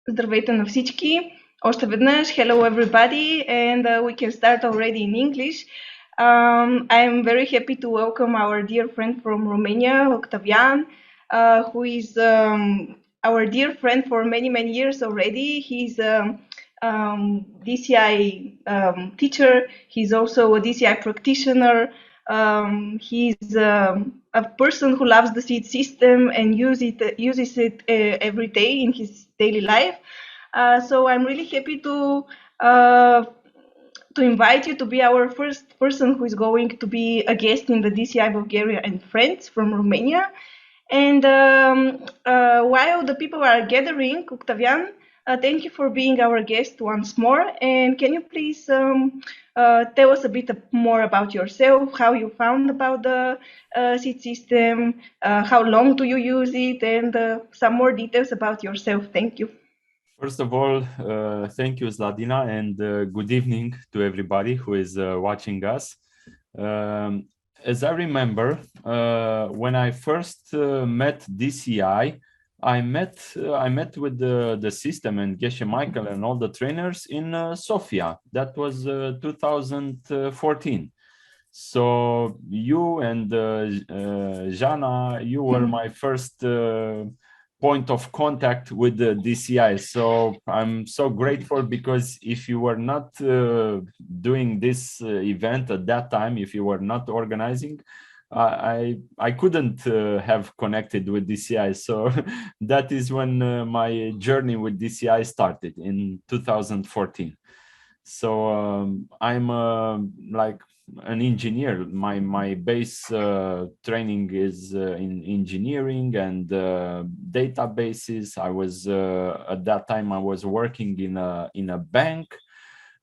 Здравейте на всички. Още веднъж, hello everybody, and we can start already in English. I am very happy to welcome our dear friend from Romania, Octavian, who is our dear friend for many, many years already. He's a DCI teacher. He's also a DCI practitioner. He's a person who loves the seed system and uses it every day in his daily life. So I'm really happy to invite you to be our first person who is going to be a guest in the DCI Bulgaria and Friends from Romania. And while the people are gathering, Octavian, thank you for being our guest once more. And can you please tell us a bit more about yourself, how you found about the seed system, how long do you use it, and some more details about yourself. Thank you. First of all, thank you, Zlatina, and good evening to everybody who is watching us. As I remember, when I first met DCI, I met with the system and Geshe Michael and all the trainers in Sofia. That was 2014. So you and Jana, you were my first point of contact with the DCI. So I'm so grateful, because if you were not doing this event at that time, if you were not organizing, I couldn't have connected with DCI. So that is when my journey with DCI started in 2014. So I'm like an engineer. My base training is in engineering and databases. I was at that time I was working in a bank.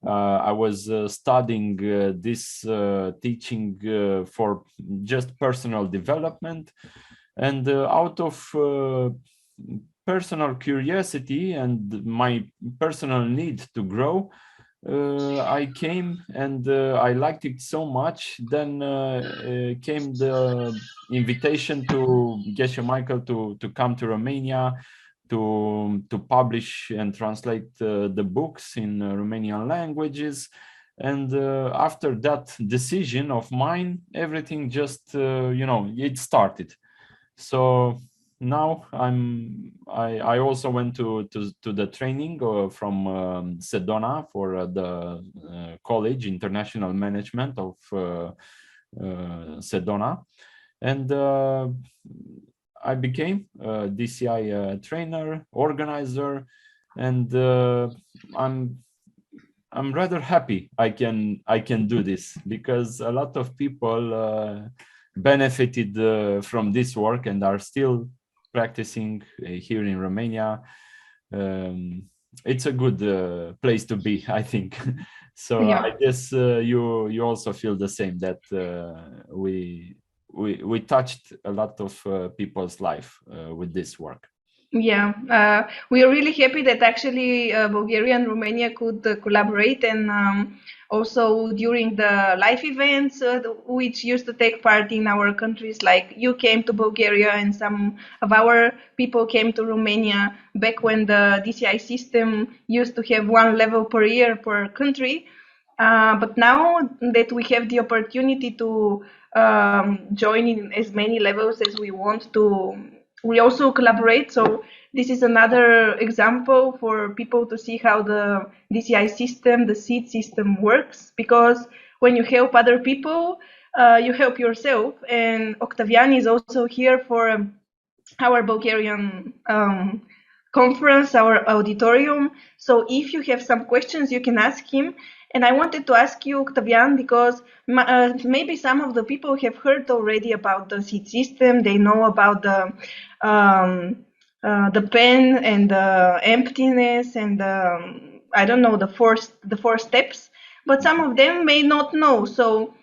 I was studying this teaching for just personal development, and out of personal curiosity and my personal need to grow, I came, and I liked it so much. Then came the invitation to Geshe Michael to come to Romania to publish and translate the books in Romanian languages. And after that decision of mine, everything just it started. So now I also went to the training from Sedona for the college international management of Sedona, and I became a DCI trainer, organizer, and I'm rather happy I can do this, because a lot of people benefited from this work and are still practicing here in Romania. It's a good place to be, I think. So Yeah. I guess you also feel the same, that we touched a lot of people's life with this work. Yeah, we are really happy that actually Bulgaria and Romania could collaborate, and also during the live events which used to take part in our countries, like you came to Bulgaria and some of our people came to Romania back when the DCI system used to have one level per year per country. But now that we have the opportunity to join in as many levels as we want to, we also collaborate. So this is another example for people to see how the DCI system, the seed system works, because when you help other people, you help yourself. And Octavian is also here for our Bulgarian conference, our auditorium. So if you have some questions, you can ask him. And I wanted to ask you, Octavian, because maybe some of the people have heard already about the seed system. They know about the pen and the emptiness and I don't know, the four steps. But some of them may not know. So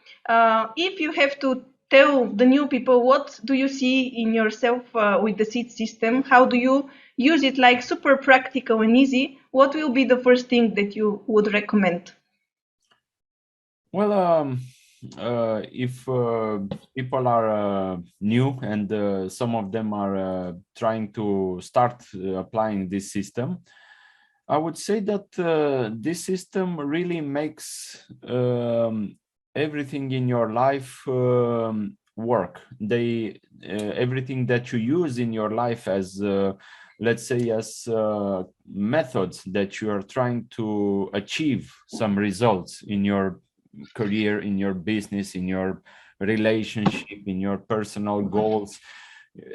if you have to tell the new people, what do you see in yourself with the seed system? How do you use it, like super practical and easy? What will be the first thing that you would recommend? Well, if people are new, and some of them are trying to start applying this system, I would say that this system really makes everything in your life work. Everything that you use in your life as, let's say, as methods that you are trying to achieve some results in your career, in your business, in your relationship, in your personal goals.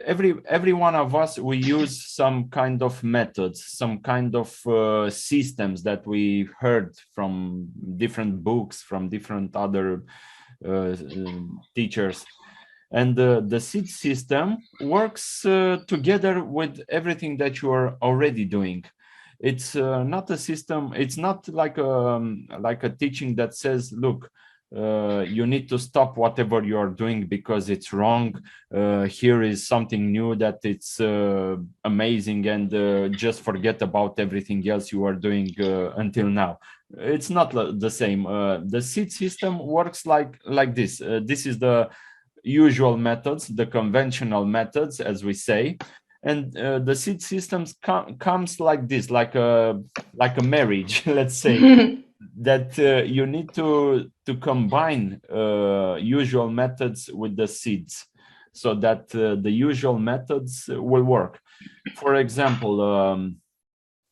Every one of us, we use some kind of methods, some kind of systems that we heard from different books, from different other teachers. And the seed system works together with everything that you are already doing. It's not a system, it's not like a teaching that says, look, you need to stop whatever you're doing because it's wrong. Here is something new that it's amazing, and just forget about everything else you are doing until now. It's not the same. The seed system works like this. This is the usual methods, the conventional methods, as we say. And the seed systems comes like this, like a marriage, let's say, that you need to combine usual methods with the seeds so that the usual methods will work. For example,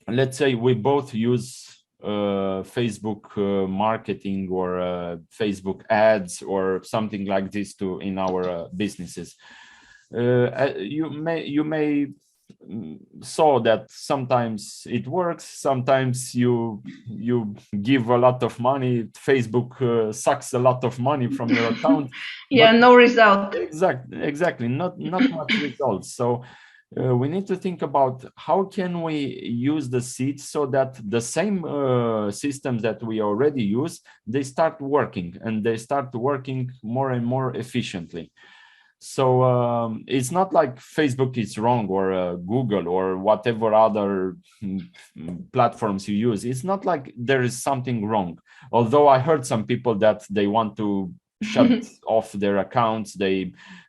let's say we both use Facebook marketing or Facebook ads or something like this in our businesses. You may saw that sometimes it works, sometimes you give a lot of money, Facebook sucks a lot of money from your account. Yeah, no result. Exactly, not much results. So we need to think about how can we use the seeds so that the same systems that we already use, they start working, and they start working more and more efficiently. So it's not like Facebook is wrong, or Google, or whatever other platforms you use. It's not like there is something wrong. Although I heard some people that they want to shut off their accounts.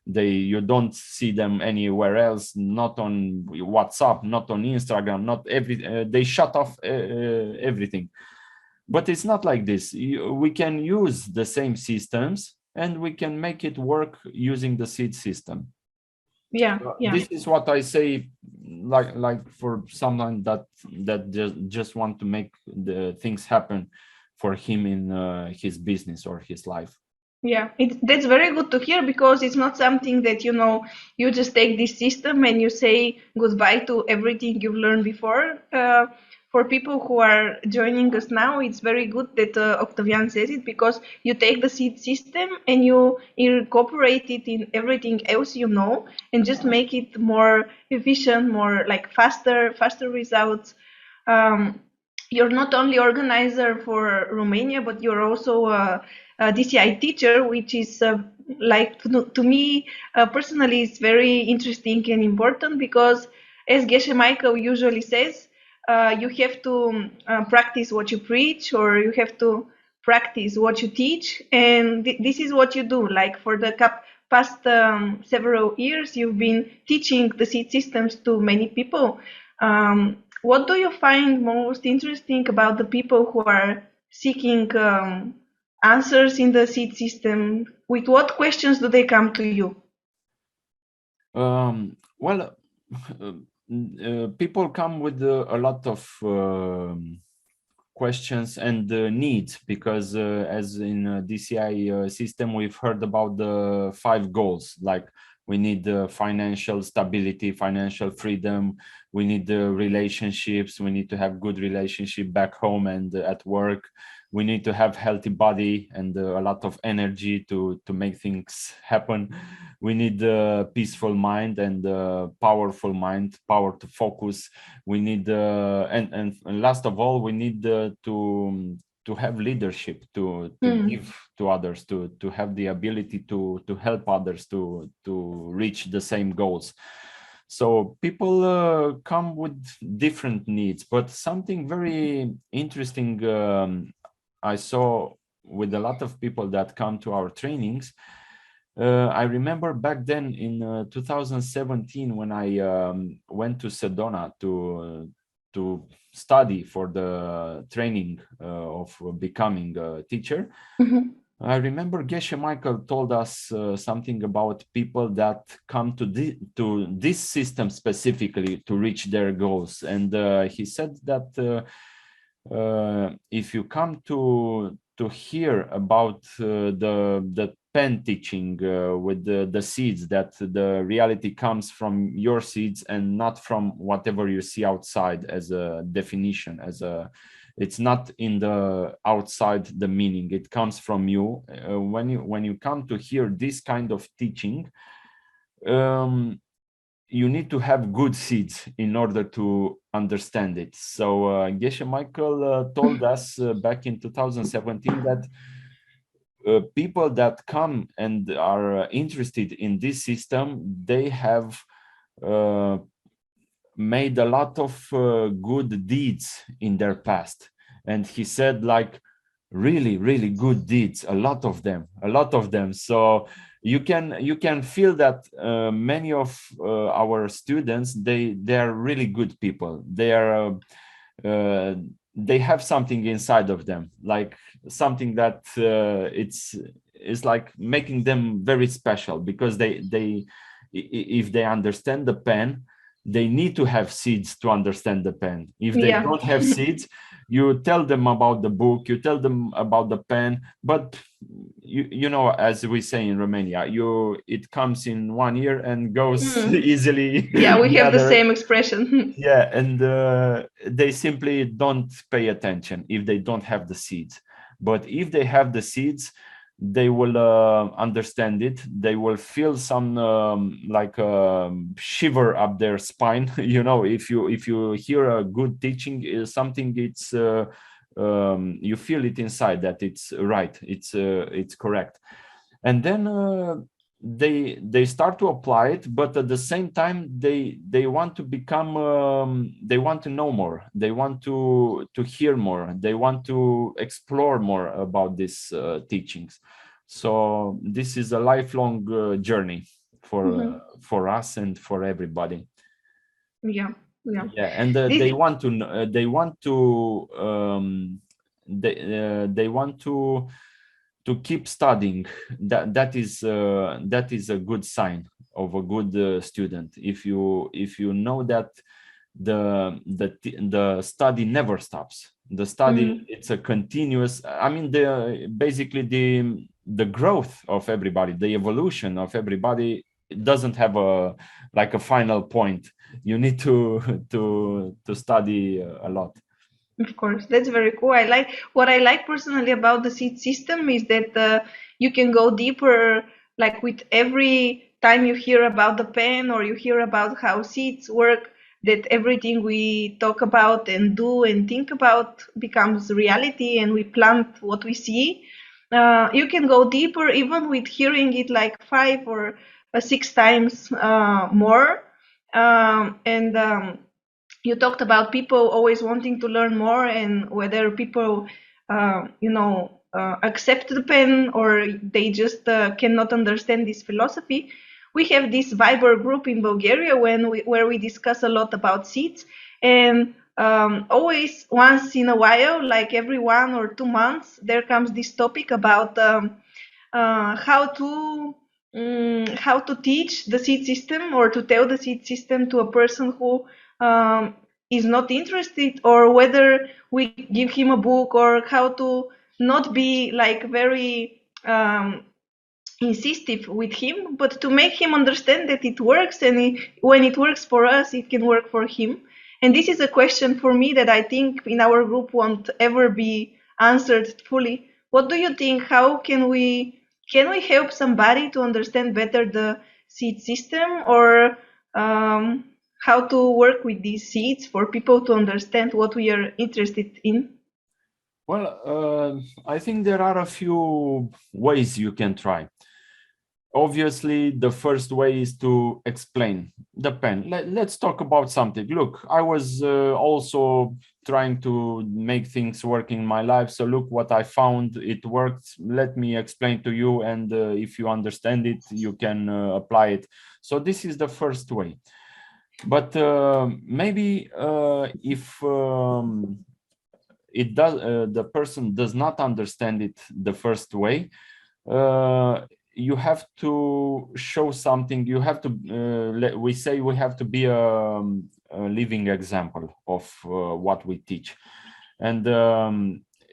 You don't see them anywhere else, not on WhatsApp, not on Instagram, not they shut off everything. But it's not like this. We can use the same systems and we can make it work using the seed system. Yeah. This is what I say, like for someone that just want to make the things happen for him in his business or his life. Yeah, that's very good to hear, because it's not something that, you just take this system and you say goodbye to everything you've learned before. For people who are joining us now, it's very good that Octavian says it, because you take the seed system and you incorporate it in everything else and just make it more efficient, more like faster results. You're not only organizer for Romania, but you're also a DCI teacher, which is like to me personally, it's very interesting and important, because as Geshe Michael usually says, you have to practice what you preach, or you have to practice what you teach, and this is what you do. Like for the past several years, you've been teaching the seed systems to many people. What do you find most interesting about the people who are seeking answers in the seed system? With what questions do they come to you? Well, people come with a lot of questions and needs, because as in DCI system, we've heard about the 5 goals, like we need financial stability, financial freedom, we need relationships, we need to have good relationship back home and at work, we need to have healthy body and a lot of energy to make things happen, we need a peaceful mind and powerful mind, power to focus, we need and last of all, we need to have leadership, to give to others, to have the ability to help others to reach the same goals. So people come with different needs, but something very interesting I saw with a lot of people that come to our trainings. I remember back then in 2017 when I went to Sedona to study for the training of becoming a teacher, I remember Geshe Michael told us something about people that come to this system specifically to reach their goals. And he said that if you come to hear about the pen teaching with the seeds, that the reality comes from your seeds and not from whatever you see outside as a definition, it's not in the outside the meaning, it comes from you. When you come to hear this kind of teaching, you need to have good seeds in order to understand it. So Geshe Michael told us back in 2017 that people that come and are interested in this system, they have made a lot of good deeds in their past. And he said, like, really good deeds, a lot of them. So you can feel that many of our students, they are really good people. They have something inside of them, like something that it's like making them very special, because they if they understand the pen, they need to have seeds to understand the pen. If they don't have seeds, you tell them about the book, you tell them about the pen, but you know, as we say in Romania, it comes in one ear and goes easily. Yeah, we have the same expression. Yeah, and they simply don't pay attention if they don't have the seeds. But if they have the seeds, they will understand it. They will feel some like shiver up their spine. You know, if you hear a good teaching, is something, it's you feel it inside that it's right, it's correct, and then they start to apply it. But at the same time, they want to become they want to know more, they want to hear more, they want to explore more about these teachings. So this is a lifelong journey for us and for everybody. Yeah. And they want to they want to keep studying. That is a good sign of a good student. If you know that the study never stops. The study, it's a continuous, I mean, basically the growth of everybody, the evolution of everybody, it doesn't have a final point. You need to study a lot. Of course, that's very cool. What I like personally about the seed system is that you can go deeper, like with every time you hear about the pen or you hear about how seeds work, that everything we talk about and do and think about becomes reality, and we plant what we see. You can go deeper even with hearing it like 5 or 6 times more. And You talked about people always wanting to learn more, and whether people, accept the pen or they just cannot understand this philosophy. We have this Viber group in Bulgaria where we discuss a lot about seeds, and always once in a while, like every 1 or 2 months, there comes this topic about how to teach the seed system or to tell the seed system to a person who is not interested, or whether we give him a book, or how to not be like very insistive with him, but to make him understand that it works, and when it works for us, it can work for him. And this is a question for me that I think in our group won't ever be answered fully. What do you think? How can we help somebody to understand better the seed system, or how to work with these seeds for people to understand what we are interested in? Well, I think there are a few ways you can try. Obviously, the first way is to explain the pen. Let's talk about something. Look, I was also trying to make things work in my life. So look what I found. It worked. Let me explain to you. And if you understand it, you can apply it. So this is the first way. But maybe if the person does not understand it the first way, you have to show something. You have to we say we have to be a living example of what we teach. And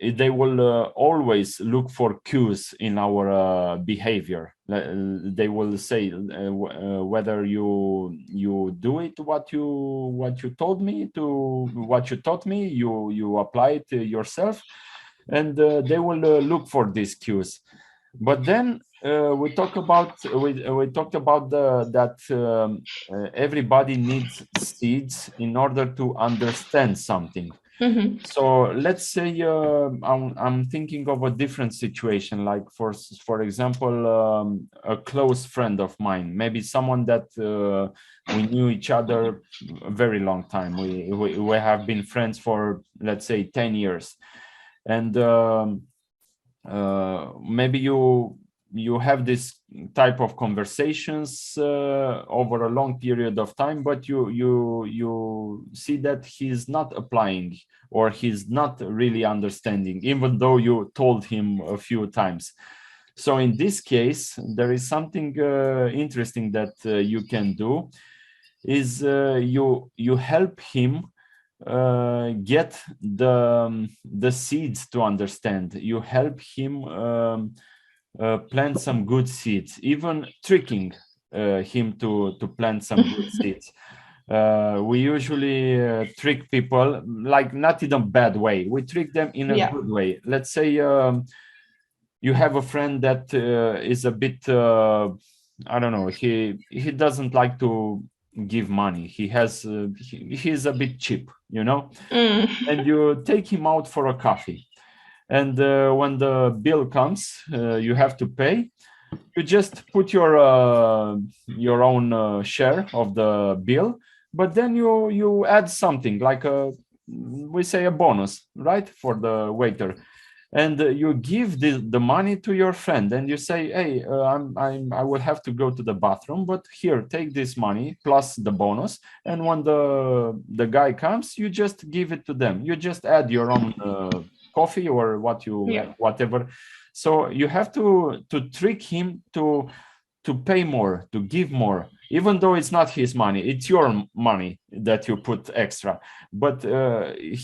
they will always look for cues in our behavior. They will say whether you do it what you told me to, what you taught me, you apply it yourself, and they will look for these cues. But then we talked about that everybody needs seeds in order to understand something. Mm-hmm. So let's say I'm thinking of a different situation, like for example, a close friend of mine, maybe someone that we knew each other a very long time. We have been friends for, let's say, 10 years. And maybe you have this type of conversations over a long period of time, but you see that he's not applying, or he's not really understanding, even though you told him a few times. So in this case, there is something interesting that you can do, is you help him get the seeds to understand. You help him plant some good seeds, even tricking him to plant some good seeds. We usually trick people, like not in a bad way. We trick them in a Yeah. good way. Let's say you have a friend that is a bit, I don't know, he doesn't like to give money. He's a bit cheap, Mm. and you take him out for a coffee. And when the bill comes, you have to pay. You just put your own share of the bill, but then you add something like we say a bonus, right, for the waiter. And you give the money to your friend, and you say, hey, I will have to go to the bathroom, but here, take this money plus the bonus, and when the guy comes, you just give it to them. You just add your own coffee or Yeah. whatever. So you have to trick him to pay more, to give more, even though it's not his money, it's your money that you put extra. But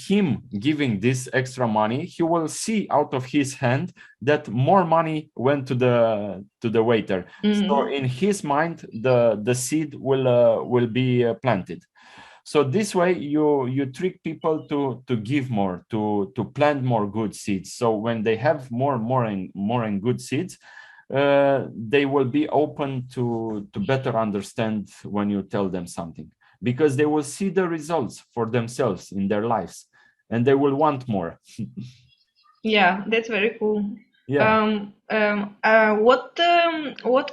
him giving this extra money, he will see out of his hand that more money went to the waiter. So Mm. in his mind, the seed will be planted. So this way you trick people to give more, to plant more good seeds. So when they have more and good seeds, they will be open to better understand when you tell them something, because they will see the results for themselves in their lives, and they will want more. Yeah, that's very cool. Yeah. What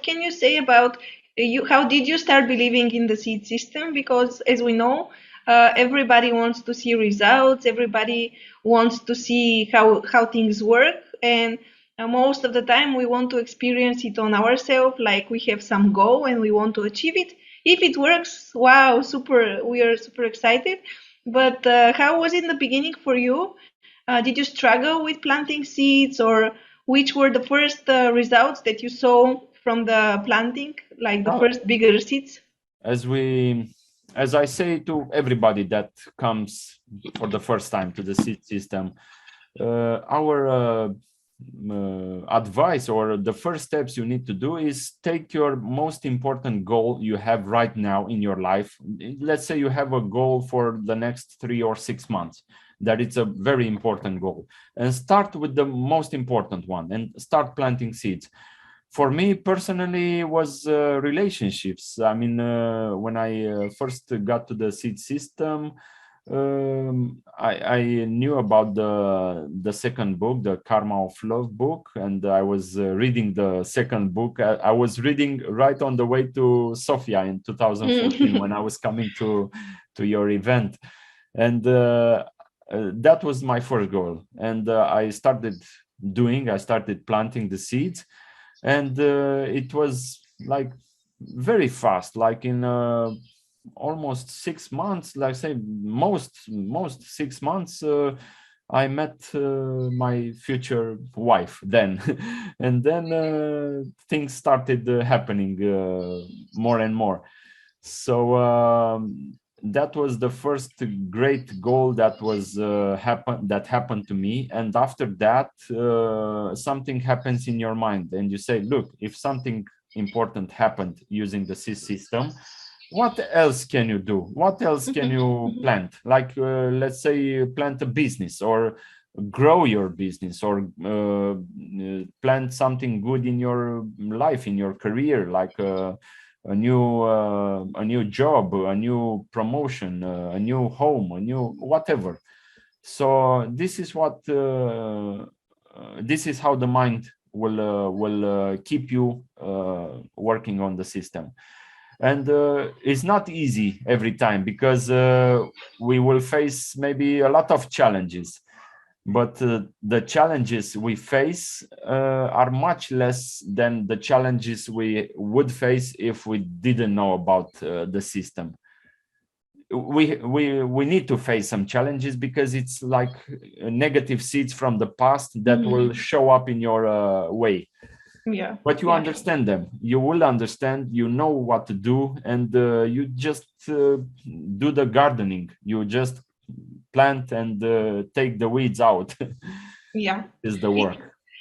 can you say about you? How did you start believing in the seed system? Because as we know, everybody wants to see results. Everybody wants to see how things work, and most of the time we want to experience it on ourselves. Like we have some goal and we want to achieve it. If it works, wow, super! We are super excited. But how was it in the beginning for you? Did you struggle with planting seeds, or which were the first results that you saw from the planting, like the Well, first bigger seeds? as we as I say to everybody that comes for the first time to the seed system, our advice, or the first steps you need to do, is take your most important goal you have right now in your life. Let's say you have a goal for the next 3 or 6 months, that it's a very important goal, and start with the most important one and start planting seeds. For me personally, was relationships. I mean, when I first got to the seed system, I knew about the second book, the Karma of Love book, and I was reading the second book. I was reading right on the way to Sofia in 2014 when I was coming to your event, and that was my first goal. And I started planting the seeds, and it was like very fast, like in almost 6 months, like say most 6 months, I met my future wife then. And then things started happening more and more. So that was the first great goal that was happened to me. And after that, something happens in your mind, and you say, look, if something important happened using the SIS system, what else can you do? What else can you plant? Like, let's say you plant a business, or grow your business, or plant something good in your life, in your career, like a new job, a new promotion, a new home, a new whatever. So this is what this is how the mind will keep you working on the system. And it's not easy every time, because we will face maybe a lot of challenges, but the challenges we face are much less than the challenges we would face if we didn't know about the system. We need to face some challenges, because it's like negative seeds from the past that will show up in your way. Yeah. But you understand them. You will understand. You know what to do, and you just do the gardening. You just plant and take the weeds out. Yeah. Is the work.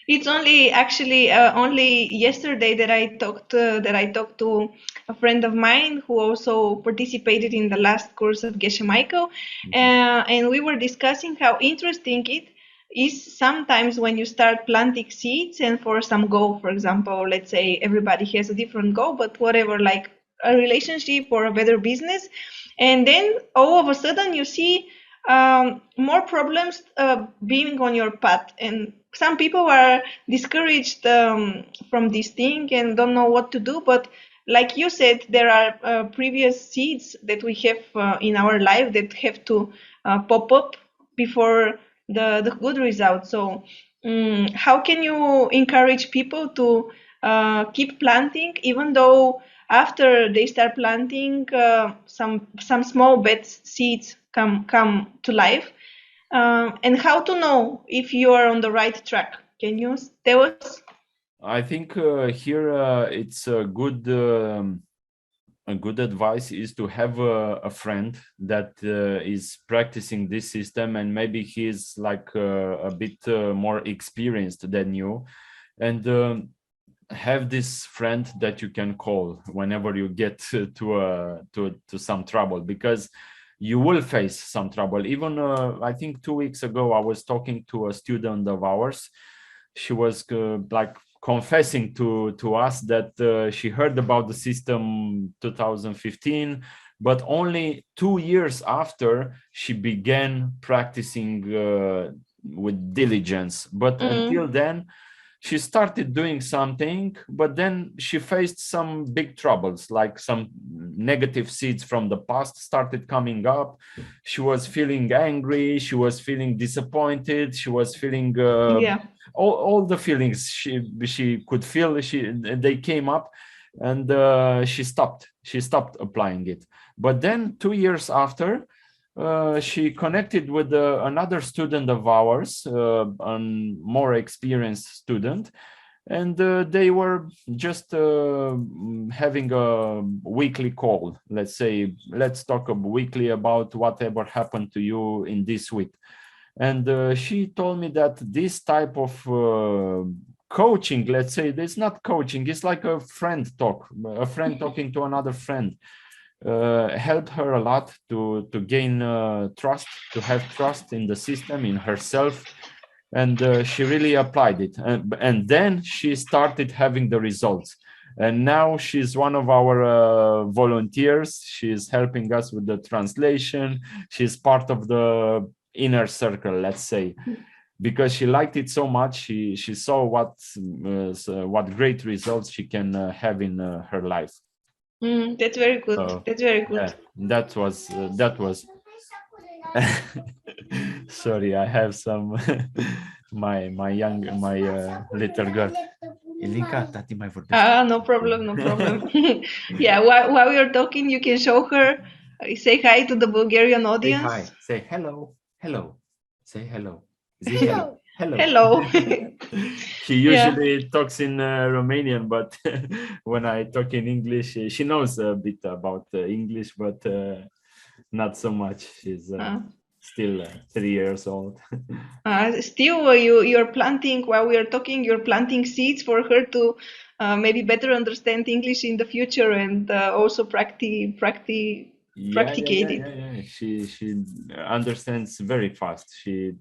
It's only actually only yesterday that I talked to a friend of mine who also participated in the last course of Geshe Michael, and we were discussing how interesting it is sometimes when you start planting seeds, and for some goal, for example, let's say everybody has a different goal, but whatever, like a relationship or a better business, and then all of a sudden you see more problems being on your path, and some people are discouraged from this thing and don't know what to do. But like you said, there are previous seeds that we have in our life that have to pop up before the good result. So how can you encourage people to keep planting, even though after they start planting, some small bed seeds come to life, and how to know if you are on the right track? Can you tell us? I think here it's a good advice is to have a friend that is practicing this system, and maybe he's like a bit more experienced than you, and have this friend that you can call whenever you get to some trouble, because you will face some trouble. Even I think 2 weeks ago I was talking to a student of ours. She was like confessing to us that she heard about the system 2015, but only 2 years after she began practicing with diligence. But until then she started doing something, but then she faced some big troubles, like some negative seeds from the past started coming up. She was feeling angry, she was feeling disappointed, she was feeling all the feelings she could feel. They came up, and she stopped applying it. But then 2 years after, she connected with another student of ours, a more experienced student, and they were just having a weekly call. Let's say, let's talk weekly about whatever happened to you in this week. And she told me that this type of coaching, let's say, it's not coaching, it's like a friend talking to another friend, helped her a lot to gain trust, to have trust in the system, in herself. And she really applied it, and then she started having the results, and now she's one of our volunteers. She's helping us with the translation. She's part of the inner circle, let's say, because she liked it so much. She saw what great results she can have in her life. That's very good. That's very good. Yeah, that was sorry, I have some my little girl. Ilinca, tati mai vorbește. No problem, no problem. Yeah, while we are talking, you can show her. Say hi to the Bulgarian Say audience. hi. Say hello. Hello. Say hello. Hello. Hello. Hello. She usually talks in Romanian, but when I talk in English, she knows a bit about English, but not so much. She's still 3 years old. Still, you're planting, while we are talking, you're planting seeds for her to maybe better understand English in the future and also practicate it. Yeah. She understands very fast. She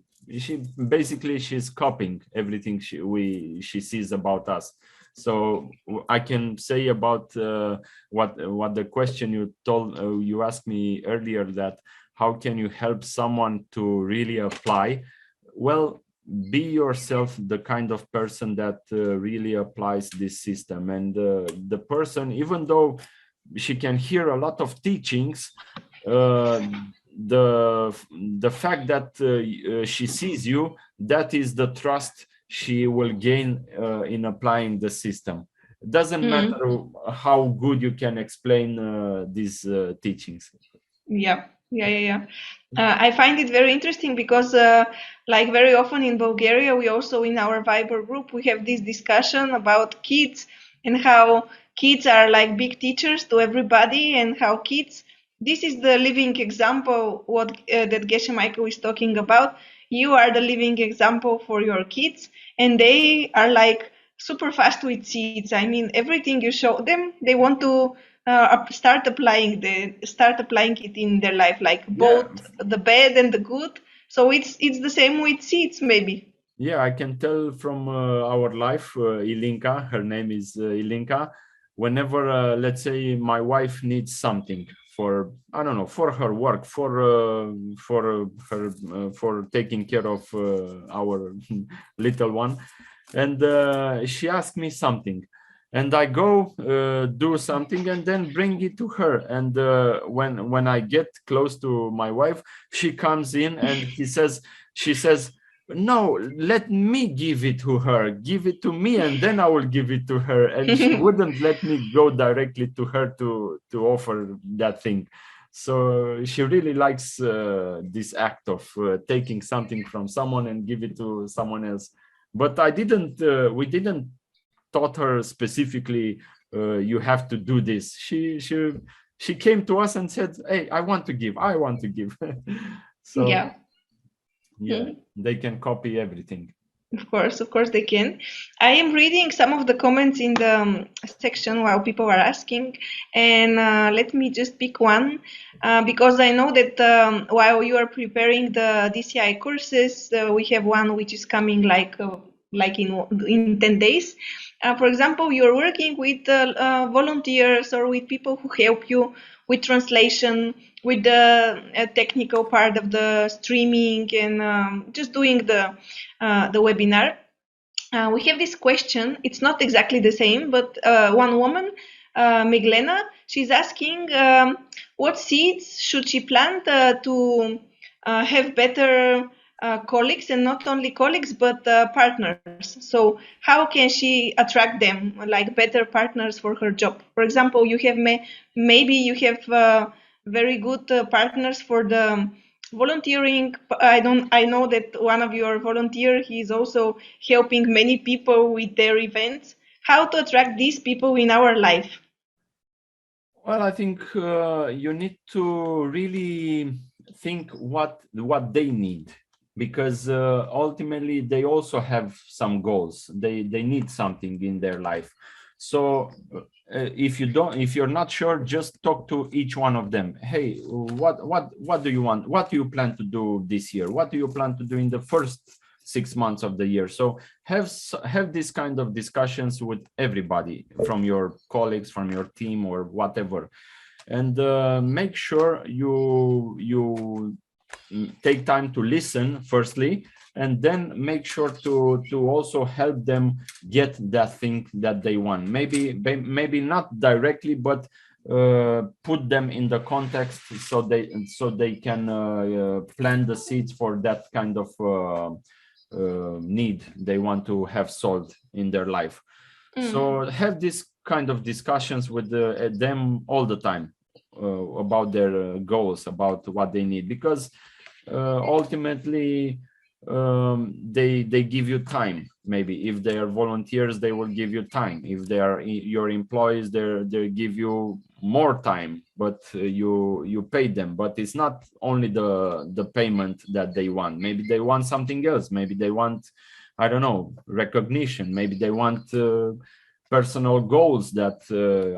basically she's copying everything she sees about us. So I can say about what the question you asked me earlier, that how can you help someone to really apply? Well, be yourself the kind of person that really applies this system, and the person, even though she can hear a lot of teachings, the fact that she sees you, that is the trust she will gain in applying the system. It doesn't matter how good you can explain these teachings. Yeah. I find it very interesting because, like very often in Bulgaria, we also in our Viber group we have this discussion about kids and how kids are like big teachers to everybody, and how kids. This is the living example what that Geshe Michael is talking about. You are the living example for your kids, and they are like super fast with seeds. I mean, everything you show them, they want to start applying it in their life, like both the bad and the good. So it's the same with seeds, maybe. Yeah, I can tell from our life, Ilinka, her name is Ilinka. Whenever, let's say, my wife needs something for, I don't know, for her work, for taking care of our little one, and she asked me something, and I go do something and then bring it to her. And when I get close to my wife, she comes in and she says, no, let me give it to her, give it to me, and then I will give it to her. And she wouldn't let me go directly to her to offer that thing. So she really likes this act of taking something from someone and give it to someone else. But we didn't taught her specifically, you have to do this. She came to us and said, hey, I want to give. So yeah, they can copy everything. Of course they can. I am reading some of the comments in the section while people are asking, and let me just pick one, because I know that while you are preparing the DCI courses, we have one which is coming like in 10 days. For example, you're working with volunteers or with people who help you with translation, with the technical part of the streaming, and just doing the webinar. We have this question. It's not exactly the same, but one woman, Meglena, she's asking what seeds should she plant to have better colleagues, and not only colleagues but partners. So how can she attract them, like better partners for her job? For example, you have maybe you have very good partners for the volunteering. I know that one of your volunteer, he is also helping many people with their events. How to attract these people in our life? Well, I think you need to really think what they need, because ultimately they also have some goals. They need something in their life. So if you're not sure, just talk to each one of them. Hey, what do you want? What do you plan to do this year? What do you plan to do in the first 6 months of the year? So have this kind of discussions with everybody, from your colleagues, from your team, or whatever, and make sure you take time to listen firstly, and then make sure to also help them get that thing that they want. Maybe not directly, but put them in the context so they can plant the seeds for that kind of need they want to have solved in their life. So have this kind of discussions with them all the time about their goals, about what they need, because ultimately they give you time. Maybe if they are volunteers, they will give you time. If they are your employees, they give you more time, but you pay them. But it's not only the payment that they want. Maybe they want something else. Maybe they want, I don't know, recognition. Maybe they want personal goals that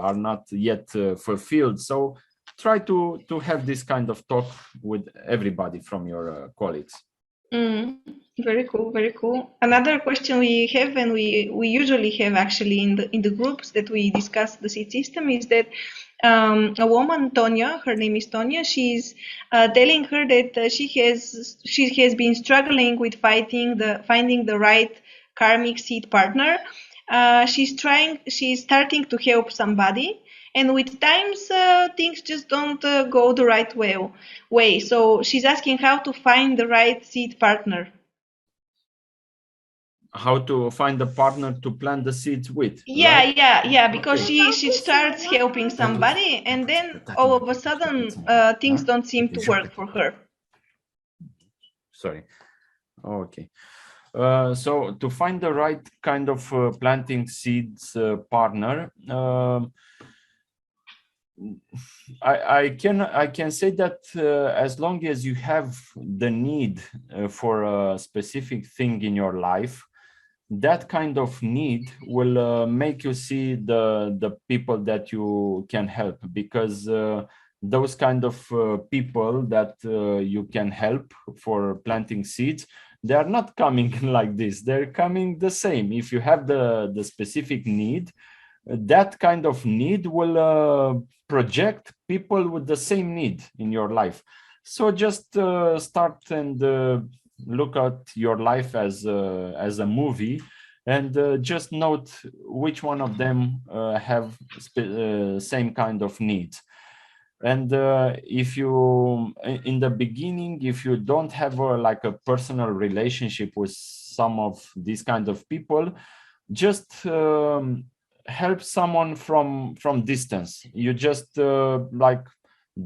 are not yet fulfilled. So try to have this kind of talk with everybody from your colleagues. Very cool, very cool. Another question we have, and we usually have actually in the groups that we discuss the seed system, is that a woman, Tonya, her name is Tonya, she's telling her that she has been struggling with finding the right karmic seed partner. She's starting to help somebody, and with times things just don't go the right way. So she's asking how to find the right seed partner. How to find a partner to plant the seeds with? Yeah, right? yeah, because she starts helping somebody, and then all of a sudden things don't seem to work for her. Sorry. Okay. So to find the right kind of planting seeds partner, I can say that as long as you have the need for a specific thing in your life, that kind of need will make you see the people that you can help, because those kind of people that you can help for planting seeds, they are not coming like this. They're coming the same. If you have the specific need, that kind of need will project people with the same need in your life. So just start and look at your life as a movie, and just note which one of them have same kind of needs. And if you in the beginning, if you don't have like a personal relationship with some of these kind of people, just help someone from distance. You just like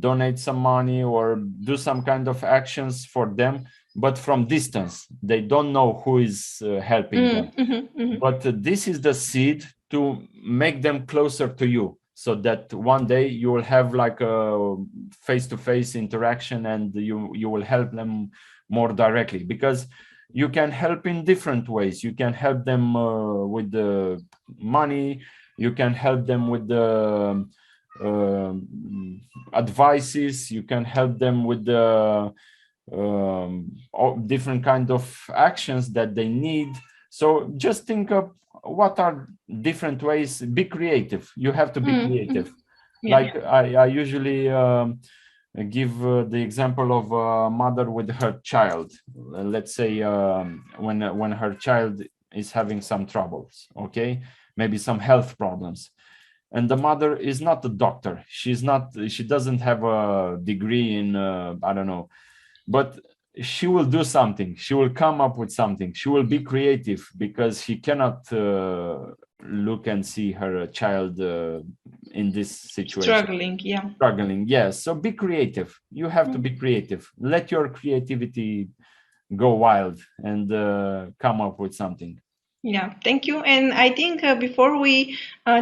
donate some money or do some kind of actions for them, but from distance. They don't know who is helping them. But this is the seed to make them closer to you, so that one day you will have like a face-to-face interaction, and you will help them more directly, because you can help in different ways. You can help them with the money, you can help them with the advices, you can help them with the different kind of actions that they need. So just think of what are different ways. Be creative. You have to be creative. Yeah. Like I usually give the example of a mother with her child. Let's say when her child is having some troubles, okay, maybe some health problems, and the mother is not a doctor. She doesn't have a degree in I don't know, but she will do something. She will come up with something. She will be creative, because she cannot look and see her child in this situation struggling. Yes. So be creative. You have to be creative. Let your creativity go wild and come up with something. Yeah, thank you. And I think before we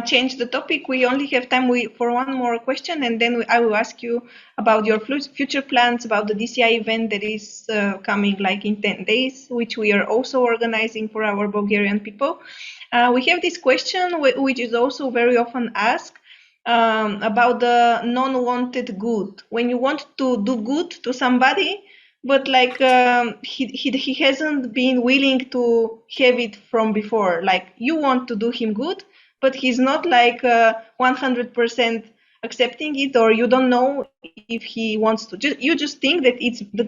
change the topic, we only have time for one more question, and then I will ask you about your future plans, about the DCI event that is coming like in 10 days, which we are also organizing for our Bulgarian people. We have this question, which is also very often asked, about the non-wanted good. When you want to do good to somebody, but like he hasn't been willing to have it from before. Like you want to do him good, but he's not like 100% accepting it, or you don't know if he wants to. You just think that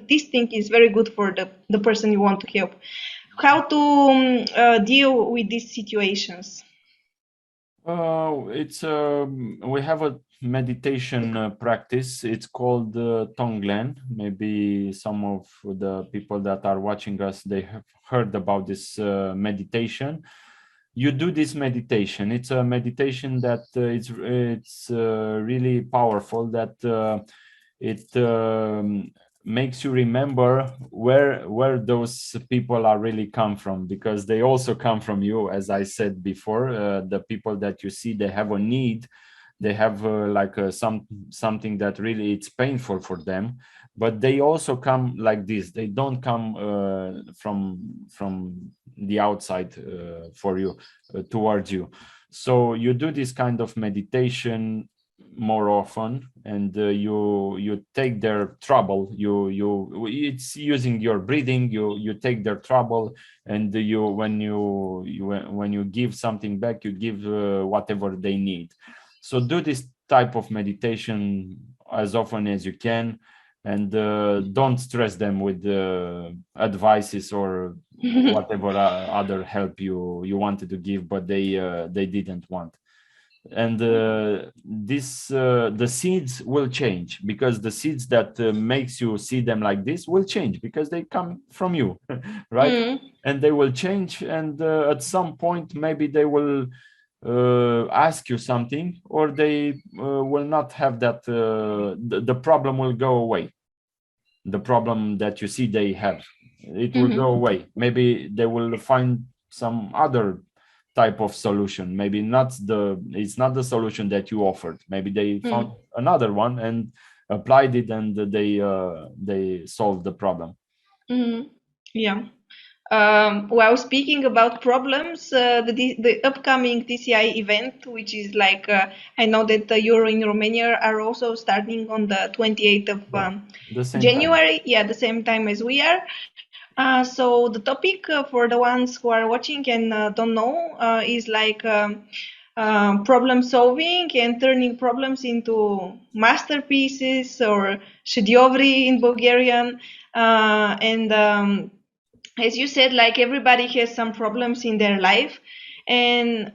this thing is very good for the person you want to help. How to deal with these situations? It's we have a meditation practice. It's called Tonglen. Maybe some of the people that are watching us, they have heard about this meditation. you do this meditation. It's a meditation that it's really powerful, that it makes you remember where those people are really come from, because they also come from you. As I said before, the people that you see, they have a need, they have something that really it's painful for them, but they also come like this. They don't come from the outside for you, towards you. So you do this kind of meditation more often, and you take their trouble. It's using your breathing. You take their trouble, and when you give something back, you give whatever they need. So do this type of meditation as often as you can, and don't stress them with advices or whatever other help you wanted to give, but they didn't want. And the seeds will change, because the seeds that makes you see them like this will change, because they come from you, right? And they will change, and at some point maybe they will ask you something, or they will not have that. The problem will go away. The problem that you see they have, it will go away. Maybe they will find some other type of solution. Maybe it's not the solution that you offered. Maybe they found another one and applied it, and they solved the problem. Yeah. While speaking about problems, the upcoming TCI event, which is like, I know that you're in Romania, are also starting on the 28th of the same January. time. Yeah, the same time as we are. So the topic for the ones who are watching and don't know is like problem solving and turning problems into masterpieces, or shedevri in Bulgarian. And as you said, like everybody has some problems in their life. And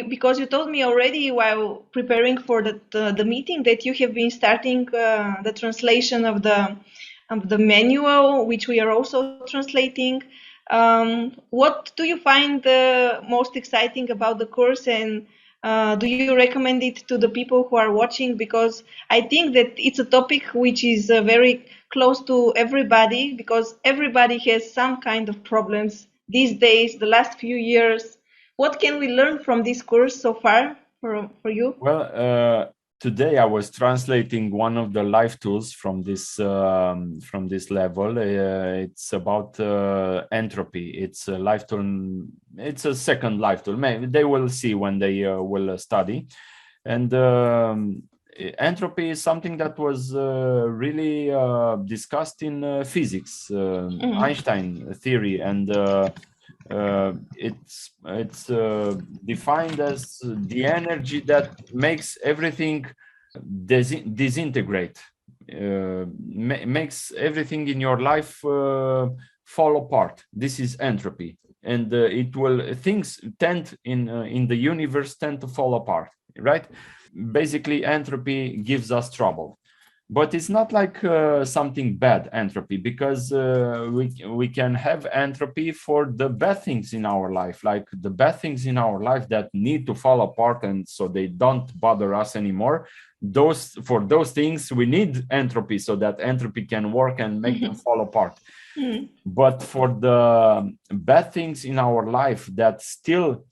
because you told me already while preparing for the meeting that you have been starting the translation of the manual, which we are also translating. What do you find the most exciting about the course, and do you recommend it to the people who are watching? Because I think that it's a topic which is very close to everybody, because everybody has some kind of problems these days, the last few years. What can we learn from this course so far for you? Well, today I was translating one of the life tools from this level. It's about entropy. It's a life tool. It's a second life tool. Maybe they will see when they will study. And entropy is something that was really discussed in physics, Einstein theory, and it's defined as the energy that makes everything disintegrate, makes everything in your life fall apart. This is entropy, and things tend in the universe tend to fall apart, right? Basically, entropy gives us trouble. But it's not like something bad, entropy, because we can have entropy for the bad things in our life, like the bad things in our life that need to fall apart, and so they don't bother us anymore. For those things we need entropy, so that entropy can work and make them fall apart. But for the bad things in our life that still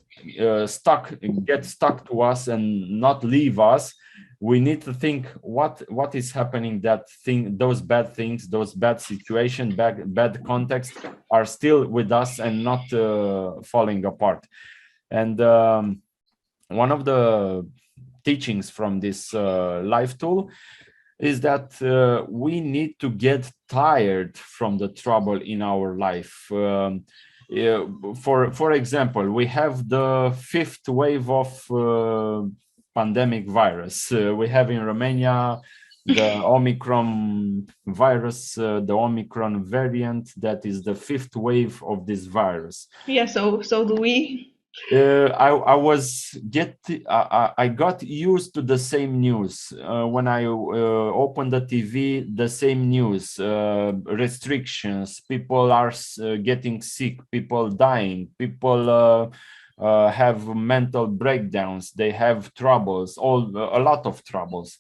get stuck to us and not leave us, we need to think what is happening. Those bad things, those bad situations, bad context are still with us and not falling apart. And one of the teachings from this life tool is that we need to get tired from the trouble in our life. For example, we have the fifth wave of pandemic virus. We have in Romania the Omicron virus, the Omicron variant, that is the fifth wave of this virus. Yeah, so do we. I got used to the same news. When I opened the TV, the same news, restrictions, people are getting sick, people dying, people have mental breakdowns, they have troubles, a lot of troubles.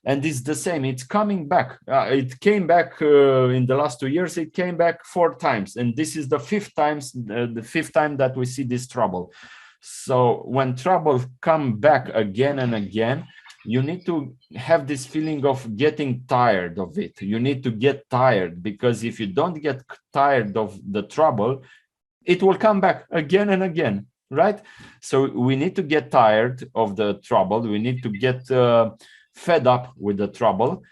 And it's the same, it's coming back. It came back in the last 2 years, it came back 4 times. And this is the fifth time that we see this trouble. So when trouble come back again and again, you need to have this feeling of getting tired of it. You need to get tired, because if you don't get tired of the trouble, it will come back again and again, right? So we need to get tired of the trouble. We need to get fed up with the trouble.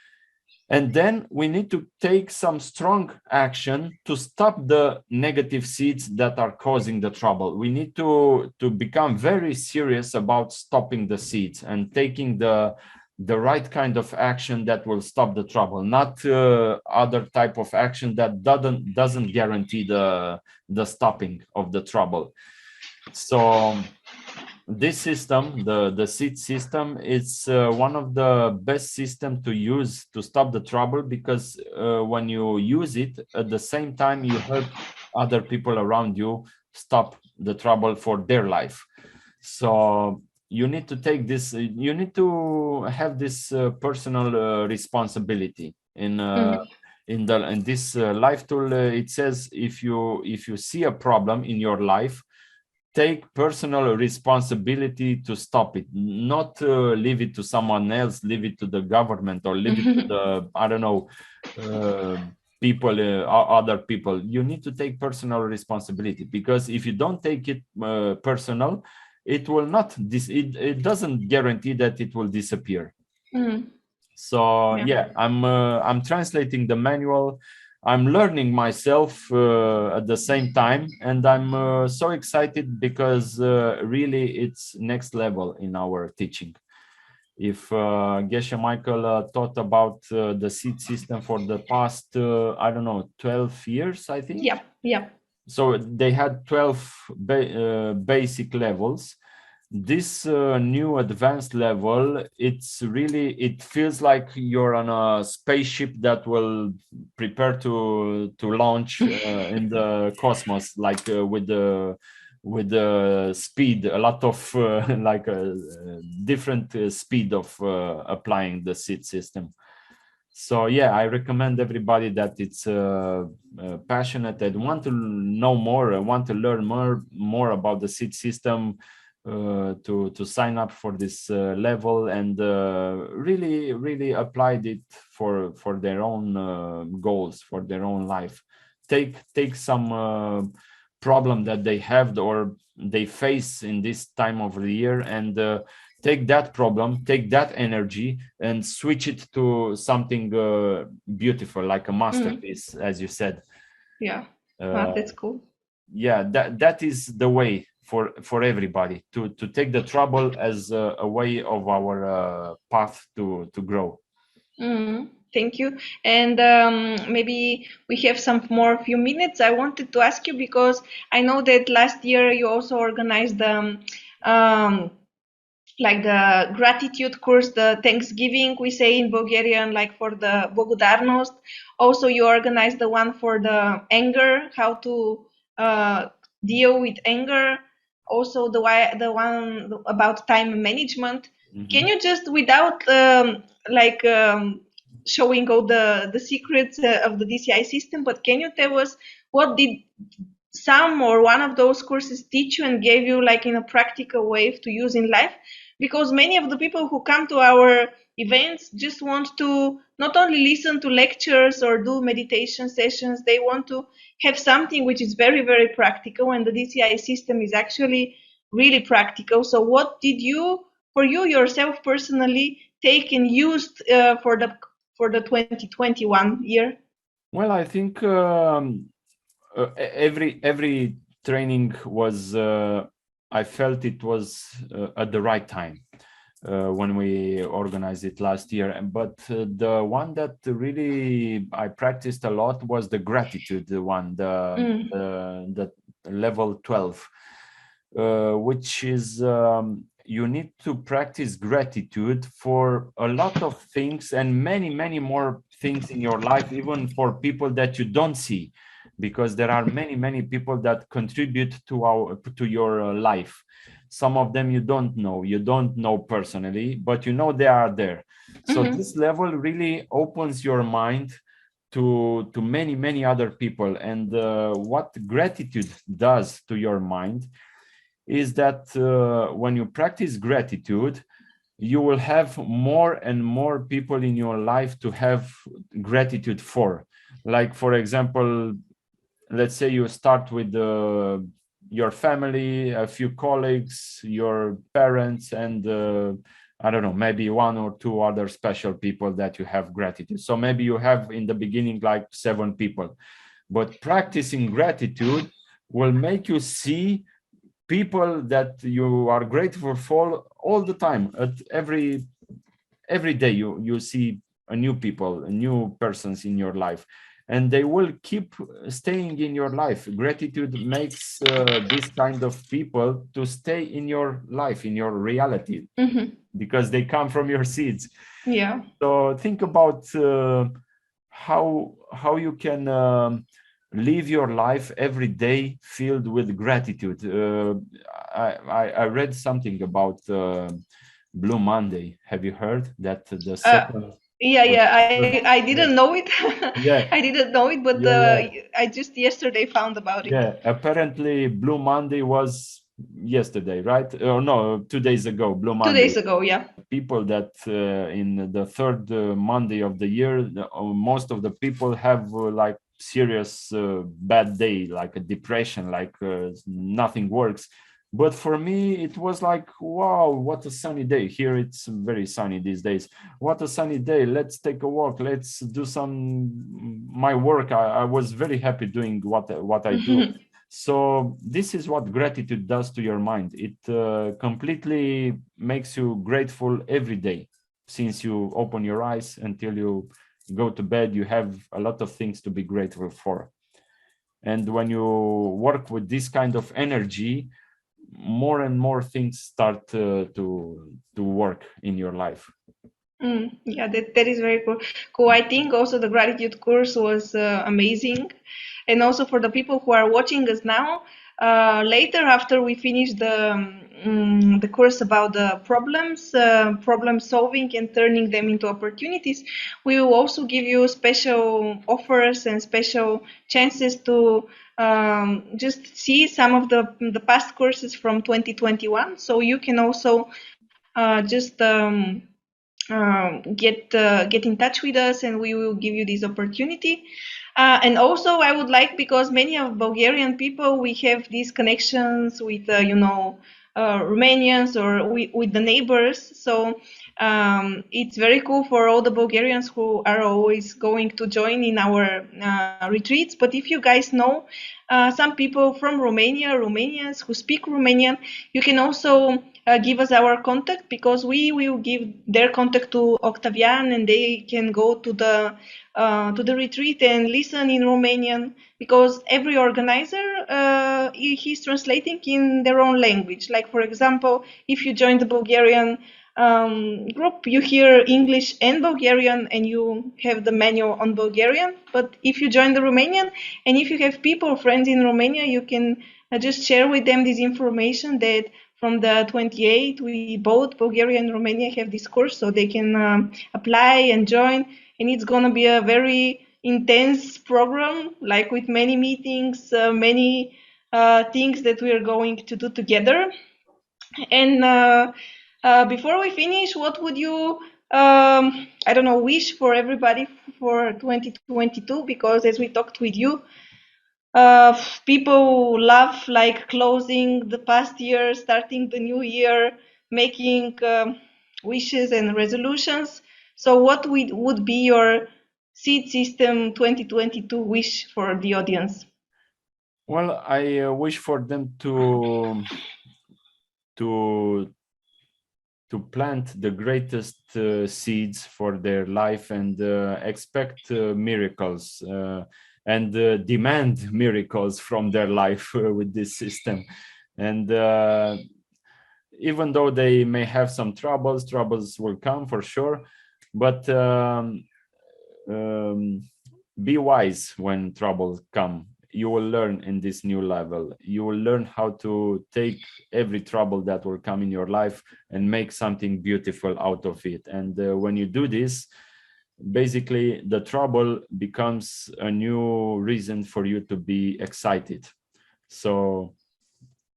And then we need to take some strong action to stop the negative seeds that are causing the trouble. We need to become very serious about stopping the seeds and taking the right kind of action that will stop the trouble, not other type of action that doesn't guarantee the stopping of the trouble. So this system, the seed system, it's one of the best system to use to stop the trouble, because when you use it, at the same time you help other people around you stop the trouble for their life. So you need to take this, you need to have this personal responsibility in this life tool. It says if you see a problem in your life, take personal responsibility to stop it, not leave it to someone else, leave it to the government, or leave it to the, I don't know, people, other people. You need to take personal responsibility, because if you don't take it personal, it will not, it doesn't guarantee that it will disappear. So yeah, I'm translating the manual. I'm learning myself at the same time, and I'm so excited, because really it's next level in our teaching. If Geshe Michael taught about the seed system for the past, I don't know, 12 years, I think. Yeah. So they had 12 basic levels. This new advanced level, it feels like you're on a spaceship that will prepare to launch in the cosmos, like with the speed, a lot of like a different speed of applying the seed system. So yeah, I recommend everybody that it's passionate and want to know more, want to learn more about the seed system, to sign up for this level, and really applied it for their own goals, for their own life. Take some problem that they have or they face in this time of the year, and take that problem, take that energy, and switch it to something beautiful, like a masterpiece, as you said. Yeah. Wow, that's cool. Yeah, that is the way for everybody to take the trouble as a way of our path to grow. Thank you. And maybe we have some more few minutes. I wanted to ask you, because I know that last year you also organized like the gratitude course, the Thanksgiving, we say in Bulgarian, like for the Благодарност. Also, you organized the one for the anger, how to deal with anger. Also, the one about time management. Can you just, without showing all the secrets of the DCI system, but can you tell us what did some or one of those courses teach you and gave you, like, in a practical way to use in life? Because many of the people who come to our events just want to not only listen to lectures or do meditation sessions, they want to have something which is very, very practical, and the DCI system is actually really practical. So what did you, for you yourself personally, take and used for the 2021 year? Well, I think every training was, I felt it was at the right time when we organized it last year. But the one that really I practiced a lot was the gratitude one, the level 12, which is you need to practice gratitude for a lot of things, and many more things in your life, even for people that you don't see. because there are many people that contribute to your life. Some of them you don't know personally, but you know they are there. So this level really opens your mind to many other people. And what gratitude does to your mind is that when you practice gratitude, you will have more and more people in your life to have gratitude for. Like, for example, let's say you start with your family, a few colleagues, your parents, and I don't know, maybe one or two other special people that you have gratitude. So maybe you have in the beginning like 7 people, but practicing gratitude will make you see people that you are grateful for all the time. At every day you see a new people, a new persons in your life, and they will keep staying in your life. Gratitude makes this kind of people to stay in your life, in your reality, because they come from your seeds. Yeah. So think about how you can live your life every day filled with gratitude. I read something about Blue Monday. Have you heard that the second? I didn't know it. Yeah, I didn't know it, but yeah. I just yesterday found about it. Yeah, apparently Blue Monday was yesterday, right? Or no, 2 days ago, Blue 2 days Monday. ago, yeah. People that in the third Monday of the year, most of the people have like serious bad day, like a depression, like nothing works. But for me, it was like, wow, what a sunny day. Here it's very sunny these days. What a sunny day. Let's take a walk. Let's do my work. I was very happy doing what I do. So this is what gratitude does to your mind. It completely makes you grateful every day. Since you open your eyes until you go to bed, you have a lot of things to be grateful for. And when you work with this kind of energy, more and more things start to work in your life. Yeah, that is very cool. I think also the gratitude course was amazing. And also for the people who are watching us now, later after we finish the course about the problems, problem solving and turning them into opportunities, we will also give you special offers and special chances to just see some of the past courses from 2021. So you can also just get in touch with us, and we will give you this opportunity. And also, I would like, because many of Bulgarian people, we have these connections with Romanians or with the neighbors. So it's very cool for all the Bulgarians who are always going to join in our retreats. But if you guys know some people from Romania, Romanians who speak Romanian, you can also give us our contact, because we will give their contact to Octavian, and they can go to the retreat and listen in Romanian, because every organizer he's translating in their own language. Like, for example, if you join the Bulgarian group, you hear English and Bulgarian, and you have the manual on Bulgarian. But if you join the Romanian, and if you have people, friends in Romania, you can just share with them this information that from the 28th, we both Bulgaria and Romania have this course, so they can apply and join. And it's going to be a very intense program, like with many meetings, many things that we are going to do together. And before we finish, what would you, I don't know, wish for everybody for 2022? Because as we talked with you, people love like closing the past year, starting the new year, making wishes and resolutions. So what would be your seed system 2022 wish for the audience? Well, I wish for them to plant the greatest seeds for their life, and expect miracles, and demand miracles from their life with this system. And even though they may have some troubles will come for sure, but be wise when troubles come. you will learn in this new level. You will learn how to take every trouble that will come in your life and make something beautiful out of it. And when you do this, basically the trouble becomes a new reason for you to be excited. So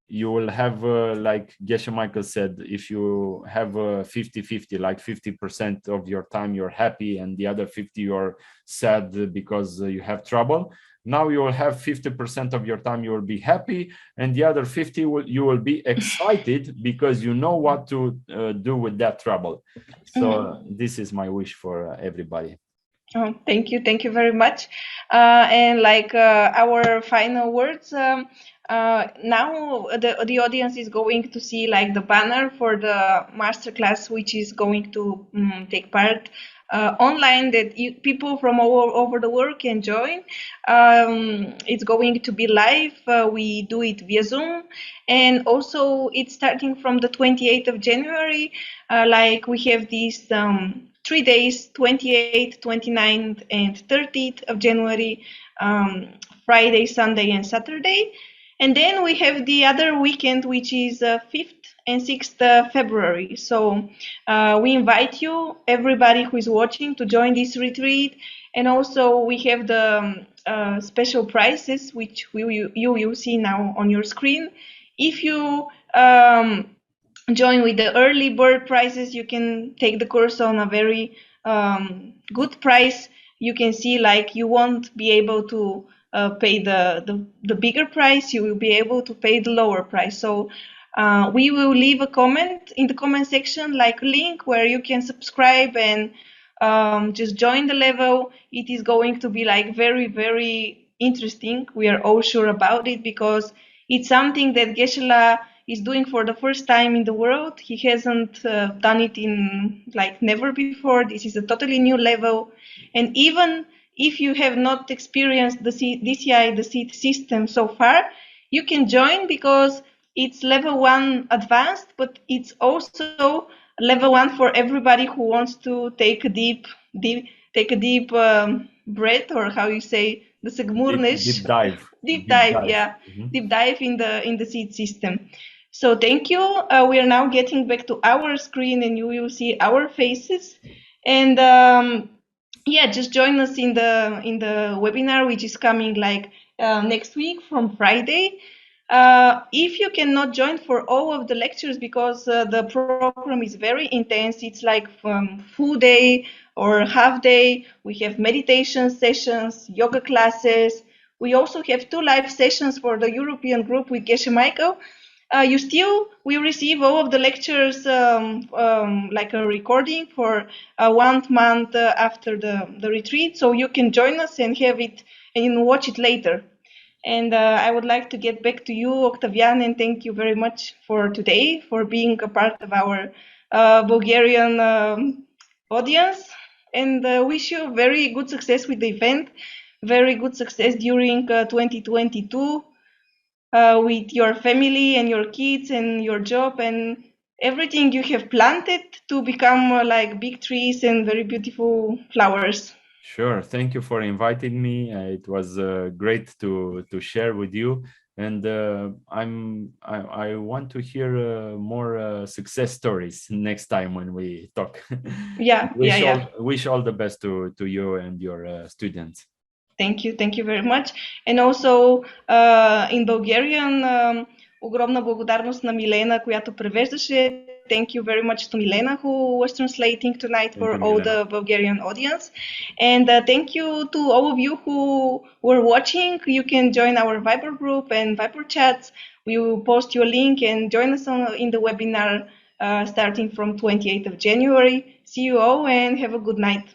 you will have, like Geshe Michael said, if you have a 50-50, like 50% of your time you're happy and the other 50 you're sad because you have trouble. Now you will have 50% of your time you will be happy, and the other 50 you will be excited because you know what to do with that trouble. So this is my wish for everybody. Oh, thank you very much. And like our final words, now the audience is going to see like the banner for the masterclass, which is going to take part online, that people from all over the world can join. It's going to be live. We do it via Zoom, and also it's starting from the 28th of January. Like we have these 3 days, 28th, 29th, and 30th of January, Friday, Sunday, and Saturday. And then we have the other weekend, which is 5th and 6th February. So we invite you, everybody who is watching, to join this retreat. And also we have the special prizes, which you will see now on your screen. If you join with the early bird prices, you can take the course on a very good price. You can see like you won't be able to pay the bigger price. You will be able to pay the lower price. So we will leave a comment in the comment section, like a link where you can subscribe and just join the level. It is going to be like very interesting. We are all sure about it, because it's something that Geshe is doing for the first time in the world. He hasn't done it in like never before. This is a totally new level. And even if you have not experienced the DCI, the seed system so far, you can join, because it's level 1 advanced, but it's also level 1 for everybody who wants to take a deep breath, or how you say, the segmurnish. Deep dive. Deep dive. Yeah. Mm-hmm. Deep dive in the seed system. So thank you. We are now getting back to our screen, and you will see our faces. And yeah, just join us in the webinar, which is coming like next week from Friday. If you cannot join for all of the lectures, because the program is very intense, it's like full day or half day. We have meditation sessions, yoga classes. We also have 2 live sessions for the European group with Geshe Michael. You still will receive all of the lectures like a recording for 1 month after the retreat, so you can join us and have it and watch it later. And I would like to get back to you, Octavian, and thank you very much for today, for being a part of our Bulgarian audience, and wish you very good success with the event, very good success during 2022 with your family and your kids and your job and everything you have planted to become like big trees and very beautiful flowers. Sure. Thank you for inviting me. It was great to share with you, and I want to hear more success stories next time when we talk. Yeah. Wish all the best to you and your students. Thank you very much. And also in Bulgarian, огромна благодарност на Милена, която превеждаше. Thank you very much to Milena, who was translating tonight for all the Bulgarian audience. And thank you to all of you who were watching. You can join our Viber group and Viber chats. We will post your link and join us in the webinar starting from 28th of January. See you all and have a good night.